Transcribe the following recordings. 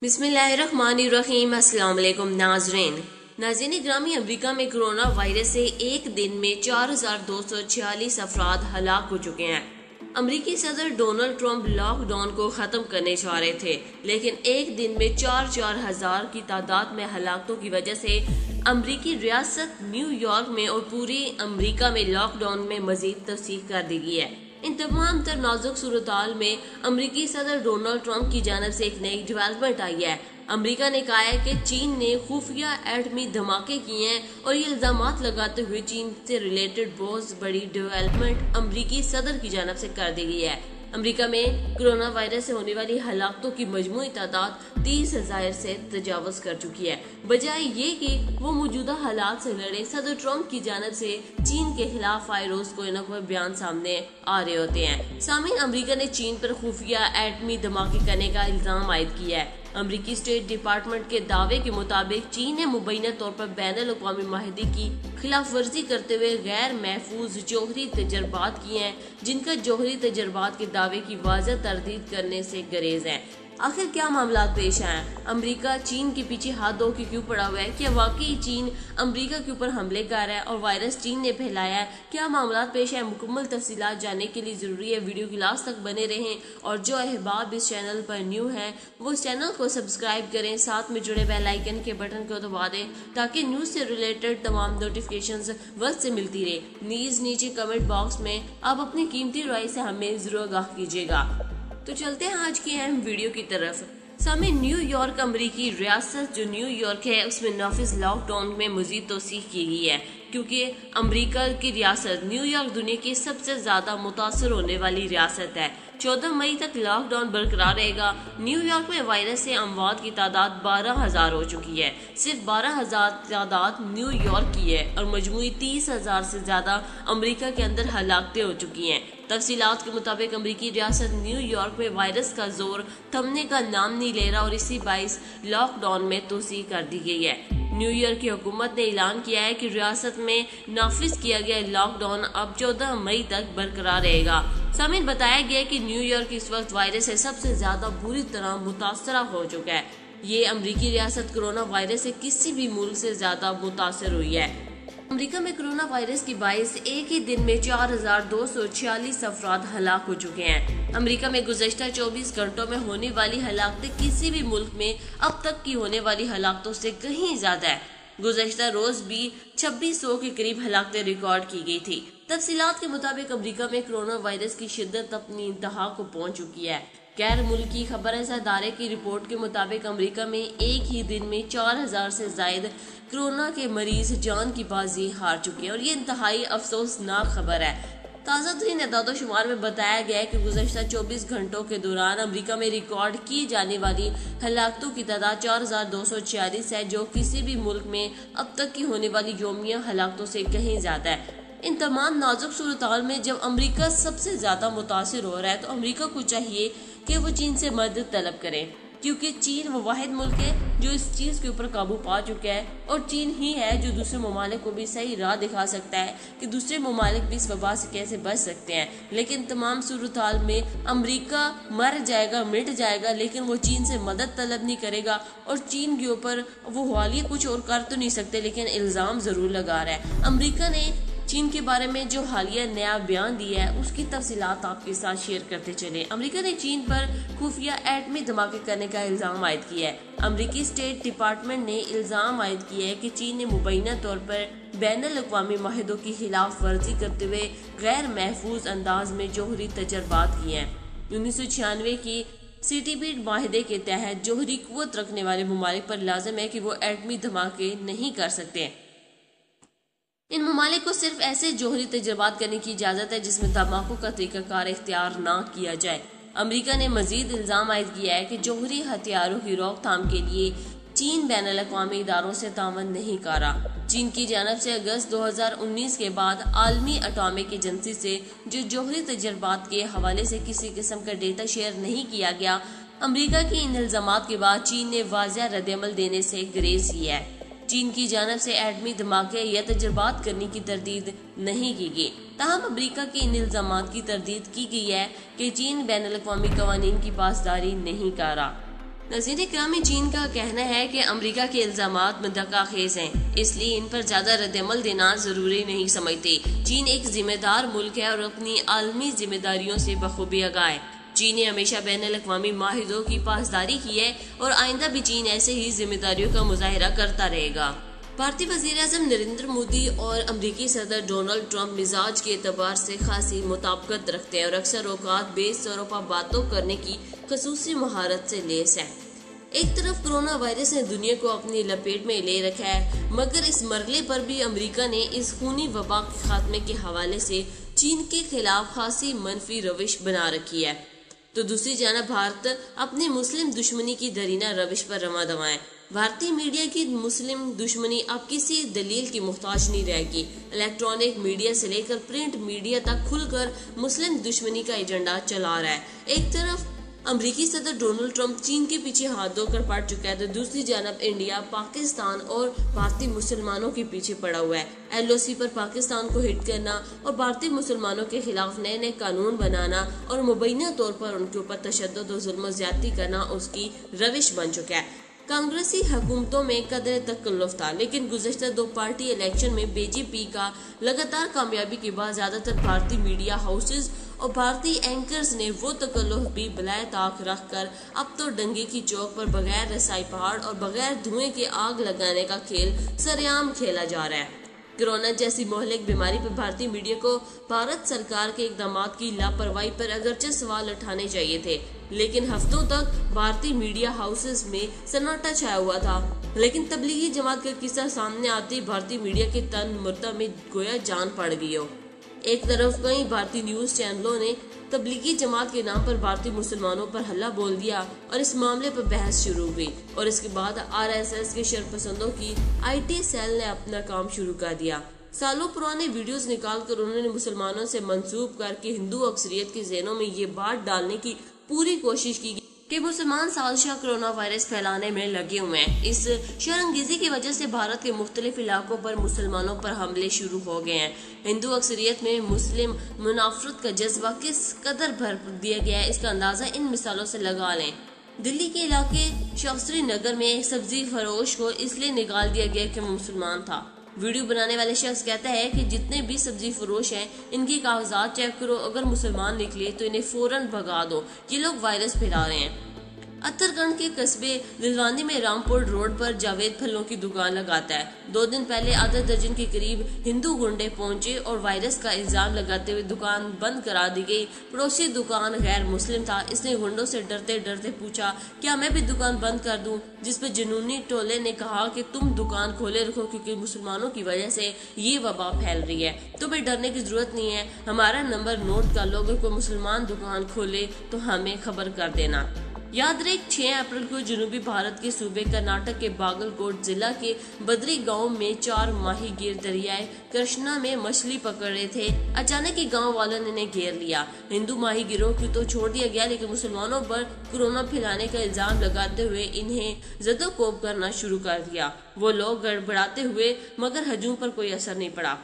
बिस्मिल्लाहिर्रहमानिर्रहीम। अस्सलाम वालेकुम नाज़रीन ग्रामी, अमेरिका में कोरोना वायरस से एक दिन में 4,246 अफराद हलाक हो चुके हैं। अमेरिकी सदर डोनाल्ड ट्रंप लॉकडाउन को खत्म करने जा रहे थे, लेकिन एक दिन में 4,000 की तादाद में हलाकतों की वजह से अमेरिकी रियासत न्यूयॉर्क में और पूरी अमेरिका में लॉकडाउन में मजीद तस्दीक कर दी गई है। इन तमाम तर नाजुक सूरत में अमेरिकी सदर डोनाल्ड ट्रंप की जानब से एक नई डेवलपमेंट आई है। अमेरिका ने कहा है कि चीन ने खुफिया एटमी धमाके किए हैं और ये इल्जामात लगाते हुए चीन से रिलेटेड बहुत बड़ी डेवलपमेंट अमेरिकी सदर की जानब से कर दी गई है। अमेरिका में कोरोना वायरस से होने वाली हलाकतों की मजमूई तादाद 30,000 से तजावज कर चुकी है। बजाय ये कि वो मौजूदा हालात से लड़े, सदर ट्रंप की जानब से चीन के खिलाफ आए रोज कोई न कोई बयान सामने आ रहे होते हैं। सामीन, अमेरिका ने चीन पर खुफिया एटमी धमाके करने का इल्जाम आयद किया है। अमेरिकी स्टेट डिपार्टमेंट के दावे के मुताबिक चीन ने मुबैना तौर पर बैनुल-अक़वामी माहिदे की खिलाफ वर्जी करते हुए गैर महफूज जौहरी तजर्बात किए हैं, जिनका जौहरी तजर्बात के दावे की वाज़ह तरदीद करने से गुरेज है। आखिर क्या मामला पेश आए? अमेरिका चीन के पीछे हाथ धो के क्यों पड़ा हुआ है? क्या वाकई चीन अमेरिका के ऊपर हमले कर रहा है और वायरस चीन ने फैलाया है? क्या मामला पेश है? मुकम्मल तफसीलात जानने के लिए जरूरी है वीडियो की लास्ट तक बने रहें, और जो अहबाब इस चैनल पर न्यू है वो इस चैनल को सब्सक्राइब करें, साथ में जुड़े बेल आइकन के बटन को दबा दें ताकि न्यूज से रिलेटेड तमाम नोटिफिकेशन वक्त से मिलती रहे। प्लीज नीचे कमेंट बॉक्स में आप अपनी कीमती राय से हमें जरूर आगाह कीजिएगा। तो चलते हैं आज की अहम वीडियो की तरफ। सामने न्यूयॉर्क, अमेरिकी रियासत जो न्यूयॉर्क है उसमें नाफिज लॉकडाउन में मजीद तोसीह की गई है, क्योंकि अमेरिका की रियासत न्यूयॉर्क दुनिया की सबसे ज्यादा मुतासर होने वाली रियासत है। 14 मई तक लॉकडाउन बरकरार रहेगा। न्यूयॉर्क में वायरस से अमवात की तादाद 12,000 हो चुकी है। सिर्फ 12,000 तादाद न्यूयॉर्क की है और मजमूई 30,000 से ज्यादा अमेरिका के अंदर हलाकतें हो चुकी हैं। तफसीलात के मुताबिक अमेरिकी रियासत न्यूयॉर्क में वायरस का जोर थमने का नाम नहीं ले रहा और इसी बाइस लॉकडाउन में तोसी कर दी गई है। न्यूयॉर्क की हुकूमत ने ऐलान किया है कि रियासत में नाफिज किया गया लॉकडाउन अब 14 मई तक बरकरार रहेगा। सामीन, बताया गया कि न्यूयॉर्क इस वक्त वायरस से सबसे ज्यादा बुरी तरह मुतासरा हो चुका है। ये अमेरिकी रियासत कोरोना वायरस से किसी भी मुल्क से ज्यादा मुतासर हुई है। अमेरिका में कोरोना वायरस की बाइस एक ही दिन में 4,246 अफराद हलाक हो चुके हैं। अमेरिका में गुज़श्ता 24 घंटों में होने वाली हलाकतें किसी भी मुल्क में अब तक की होने वाली हलाकतों से कहीं ज्यादा है। गुज़श्ता रोज भी 2600 के करीब हलाकतें रिकॉर्ड की गई थी। तफसीलात के मुताबिक अमेरिका में कोरोना वायरस की शिद्दत अपनी इंतहा को पहुंच चुकी है। गैर मुल्की खबर अदारे की रिपोर्ट के मुताबिक अमेरिका में एक ही दिन में 4,000 से ज्यादा कोरोना के मरीज जान की बाजी हार चुके हैं और ये इंतहाई अफसोसनाक खबर है। ताज़ा तरीन एदाद-ओ-शुमार में बताया गया है कि गुज़श्ता 24 घंटों के दौरान अमेरिका में रिकॉर्ड की जाने वाली हलाकतों की तादाद 4,246 है, जो किसी भी मुल्क में अब तक की होने वाली यौमिया हलाकतों से कहीं ज्यादा है। इन तमाम नाजुक सूरत में जब अमेरिका सबसे ज्यादा मुतासिर हो रहा है तो अमेरिका को चाहिए कि वो चीन से मदद तलब करें, क्योंकि चीन वो वाहिद मुल्क है जो इस चीज के ऊपर काबू पा चुका है और चीन ही है जो दूसरे ममालिक को भी सही राह दिखा सकता है कि दूसरे ममालिक भी इस वबा से कैसे बच सकते हैं। लेकिन तमाम सूरत हाल में अमेरिका मर जाएगा, मिट जाएगा, लेकिन वो चीन से मदद तलब नहीं करेगा और चीन के ऊपर वो हालिया कुछ और कर तो नहीं सकते, लेकिन इल्जाम जरूर लगा रहा है। अमेरिका ने चीन के बारे में जो हालिया नया बयान दिया है उसकी तफसीलात आपके साथ शेयर करते चले। अमेरिका ने चीन पर खुफिया एटमी धमाके करने का इल्जाम आयद किया है। अमेरिकी स्टेट डिपार्टमेंट ने इल्जाम आयद किया है कि चीन ने मुबैना तौर पर बैनुल-अक़वामी माहिदों की खिलाफ वर्जी करते हुए गैर महफूज अंदाज में जौहरी तजर्बात किए हैं। 1996 की CTP माहिदे के तहत जौहरी कुव्वत रखने वाले ममालिक पर लाजिम है कि वो एटमी धमाके नहीं कर सकते। इन ममालिक को सिर्फ ऐसे जौहरी तजर्बात करने की इजाजत है जिसमें धमाकों का तरीकाकार इख्तियार न किया जाए। अमेरिका ने मजीद इल्जाम आयद किया है कि जौहरी हथियारों की रोकथाम के लिए चीन बैनुल-अक़वामी इदारों से तावन नहीं कर रहा। चीन की जानब से अगस्त 2019 के बाद आलमी एटॉमिक एजेंसी से जो जौहरी तजर्बात के हवाले से किसी किस्म का डेटा शेयर नहीं किया गया। अमेरिका की इन इल्जामात के बाद चीन ने वाज़ेह रद्द-ए-अमल देने से गुरेज किया है। चीन की जानब से एटमी धमाके या तजर्बात करने की तरदीद नहीं की गई। ताहम अमेरिका के इन इल्जामात की तरदीद की गई है कि चीन बैनुल-अक़वामी कवानीन की पासदारी नहीं कर रहा। नाज़रीन इकराम, चीन का कहना है कि अमेरिका के इल्जामात मुद्दकाखेज हैं, इसलिए इन पर ज्यादा रद्दअमल देना जरूरी नहीं समझते। चीन एक जिम्मेदार मुल्क है और अपनी आलमी जिम्मेदारियों से बखूबी आगाह है। चीन ने हमेशा बैनुल-अक़वामी माहिदों की पासदारी की है और आइंदा भी चीन ऐसे ही जिम्मेदारियों का मुजाहिरा करता रहेगा। भारतीय वज़ीर-ए-आज़म नरेंद्र मोदी और अमरीकी सदर डोनाल्ड ट्रंप मिजाज के एतबार से खासी मुताबिकत रखते हैं और अक्सर औकात बेसरोपा बातों करने की खसूसी महारत से लेस है। एक तरफ कोरोना वायरस ने दुनिया को अपनी लपेट में ले रखा है, मगर इस मरहले पर भी अमेरिका ने इस खूनी वबा के खात्मे के हवाले से चीन के खिलाफ खासी मनफी रविश बना रखी है, तो दूसरी जानब भारत अपनी मुस्लिम दुश्मनी की दरीना रविश पर रवा दवा है। भारतीय मीडिया की मुस्लिम दुश्मनी अब किसी दलील की मुहताज नहीं रहेगी। इलेक्ट्रॉनिक मीडिया से लेकर प्रिंट मीडिया तक खुलकर मुस्लिम दुश्मनी का एजेंडा चला रहा है। एक तरफ अमरीकी सदर डोनाल्ड ट्रंप चीन के पीछे हाथ धोकर पड़ चुका है, तो दूसरी जानब इंडिया पाकिस्तान और भारतीय मुसलमानों के पीछे पड़ा हुआ है। LOC पर पाकिस्तान को हिट करना और भारतीय मुसलमानों के खिलाफ नए नए कानून बनाना और मुबैना तौर पर उनके ऊपर तशद्दुद और जुल्म ज्यादती करना उसकी रविश बन चुका है। कांग्रेसी हुकूमतों में कदर तकल्लुफ था, लेकिन गुज़श्ता 2 पार्टी इलेक्शन में बीजेपी का लगातार कामयाबी के बाद ज्यादातर भारतीय मीडिया हाउसेज और भारतीय एंकर्स ने वो तकल्लुफ भी बलाए ताक रख कर अब तो डंगे की चौक पर बगैर रसाई पहाड़ और बगैर धुएं के आग लगाने का खेल सरेआम खेला जा रहा है। कोरोना जैसी मोहलिक बीमारी पर भारतीय मीडिया को भारत सरकार के इक़दामात की लापरवाही पर अगरचे सवाल उठाने चाहिए थे, लेकिन हफ्तों तक भारतीय मीडिया हाउसेस में सन्नाटा छाया हुआ था। लेकिन तबलीगी जमात का किस्सा सामने आते ही भारतीय मीडिया के तन मुर्दा में गोया जान पड़ गई हो। एक तरफ कई भारतीय न्यूज चैनलों ने तबलीगी जमात के नाम पर भारतीय मुसलमानों पर हल्ला बोल दिया और इस मामले पर बहस शुरू हुई, और इसके बाद RSS के शरपसंदों की IT सेल ने अपना काम शुरू कर दिया। सालों पुराने वीडियोस निकालकर उन्होंने मुसलमानों से मंसूब करके हिंदू अक्सरियत के ज़हनों में ये बात डालने की पूरी कोशिश की कि मुसलमान साजिशा कोरोना वायरस फैलाने में लगे हुए हैं। इस शर्मंगेज़ी की वजह से भारत के मुख्तलिफ इलाकों पर मुसलमानों पर हमले शुरू हो गए हैं। हिंदू अक्सरियत में मुस्लिम मुनाफरत का जज्बा किस कदर भर दिया गया है, इसका अंदाजा इन मिसालों से लगा लें। दिल्ली के इलाके शास्त्री नगर में एक सब्जी फरोश को इसलिए निकाल दिया गया कि वो मुसलमान था। वीडियो बनाने वाले शख्स कहता है कि जितने भी सब्जी फरोश हैं इनकी कागजात चेक करो, अगर मुसलमान निकले तो इन्हें फौरन भगा दो, ये लोग वायरस फैला रहे हैं। अत्तरगढ़ के कस्बे रिजवानी में रामपुर रोड पर जावेद फलों की दुकान लगाता है। 2 दिन पहले आधा दर्जन के करीब हिंदू गुंडे पहुंचे और वायरस का इल्जाम लगाते हुए दुकान बंद करा दी गई। पड़ोसी दुकान गैर मुस्लिम था, इसने गुंडों से डरते डरते पूछा क्या मैं भी दुकान बंद कर दूं, जिस पर जुनूनी टोले ने कहा कि तुम दुकान खोले रखो क्योंकि मुसलमानों की वजह से ये वबा फैल रही है, तुम्हें डरने की जरूरत नहीं है, हमारा नंबर नोट कर लो, अगर कोई मुसलमान दुकान खोले तो हमें खबर कर देना। याद रहे 6 अप्रैल को जनूबी भारत के सूबे कर्नाटक के बागलकोट जिला के बद्री गांव में 4 माहीगीर दरियाए कृष्णा में मछली पकड़ रहे थे। अचानक ही गांव वालों ने इन्हें घेर लिया। हिंदू माहीगीरों को तो छोड़ दिया गया, लेकिन मुसलमानों पर कोरोना फैलाने का इल्जाम लगाते हुए इन्हें जदोकोब करना शुरू कर दिया। वो लोग गड़बड़ाते हुए, मगर हजूम पर कोई असर नहीं पड़ा।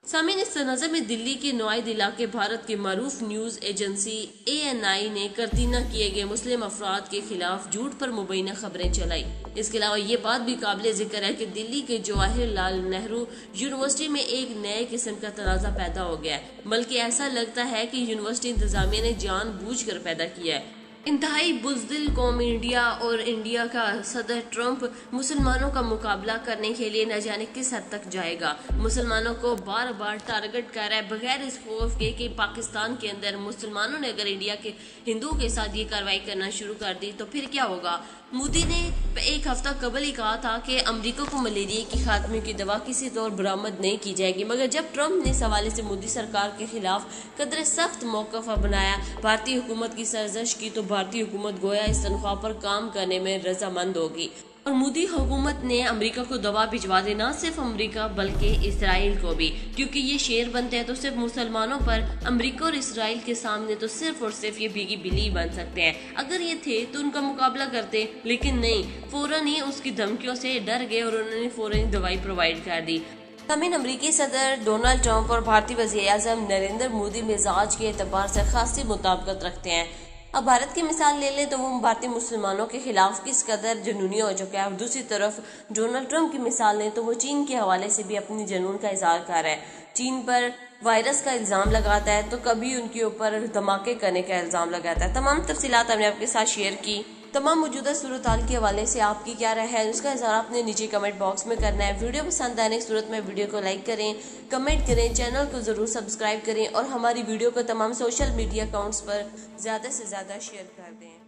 सामीन, इस तनाज़ा में दिल्ली के नुआइद इलाके भारत के मारूफ न्यूज एजेंसी ANI ने करतीना किए गए मुस्लिम अफराद के खिलाफ झूठ पर मुबैना खबरें चलाई। इसके अलावा ये बात भी काबिल जिक्र है कि दिल्ली के जवाहरलाल नेहरू यूनिवर्सिटी में एक नए किस्म का तनाज़ा पैदा हो गया है, बल्कि ऐसा लगता है कि यूनिवर्सिटी इंतजामिया ने जानबूझकर पैदा किया है। इंतहाई बुज़दिल कौम इंडिया और इंडिया का सदर ट्रंप मुसलमानों का मुकाबला करने के लिए न जाने किस हद तक जाएगा। मुसलमानों को बार बार टारगेट कर रहा है, बगैर इस खौफ के कि पाकिस्तान के अंदर मुसलमानों ने अगर इंडिया के हिंदुओं के साथ ये कार्रवाई करना शुरू कर दी तो फिर क्या होगा। मोदी ने 1 हफ्ता कबल ही कहा था कि अमेरिका को मलेरिया की खात्मे की दवा किसी तौर बरामद नहीं की जाएगी, मगर जब ट्रंप ने इस हवाले से मोदी सरकार के खिलाफ कदर सख्त मौक़िफ़ बनाया, भारतीय हुकूमत की सरजश की, तो भारतीय हुकूमत गोया इस तनख्वाह पर काम करने में रजामंद होगी। और मोदी हुकूमत ने अमेरिका को दवा भिजवा दी, न सिर्फ अमेरिका बल्कि इसराइल को भी, क्योंकि ये शेर बनते हैं तो सिर्फ मुसलमानों पर अमेरिका और इसराइल के सामने तो सिर्फ और सिर्फ ये भीगी बिल्ली बन सकते हैं। अगर ये थे तो उनका मुकाबला करते, लेकिन नहीं, फौरन ही उसकी धमकियों से डर गए और उन्होंने फौरन ही दवाई प्रोवाइड कर दी। तमीन, अमरीकी सदर डोनाल्ड ट्रंप और भारतीय वज़ीर-ए-आज़म नरेंद्र मोदी मिजाज के एतबार से खासी मुताबिकत रखते हैं। अब भारत की मिसाल ले लें तो वो भारतीय मुसलमानों के खिलाफ किस कदर जुनूनी हो चुका है, और दूसरी तरफ डोनाल्ड ट्रंप की मिसाल लें तो वो चीन के हवाले से भी अपनी जुनून का इजहार कर रहा है। चीन पर वायरस का इल्ज़ाम लगाता है तो कभी उनके ऊपर धमाके करने का इल्ज़ाम लगाता है। तमाम तफसीलात हमने आपके साथ शेयर की। तमाम मौजूदा सूरत हाल के हवाले से आपकी क्या राय है, उसका इज़हार आपने नीचे कमेंट बॉक्स में करना है। वीडियो पसंद आने की सूरत में वीडियो को लाइक करें, कमेंट करें, चैनल को ज़रूर सब्सक्राइब करें और हमारी वीडियो को तमाम सोशल मीडिया अकाउंट्स पर ज़्यादा से ज़्यादा शेयर कर दें।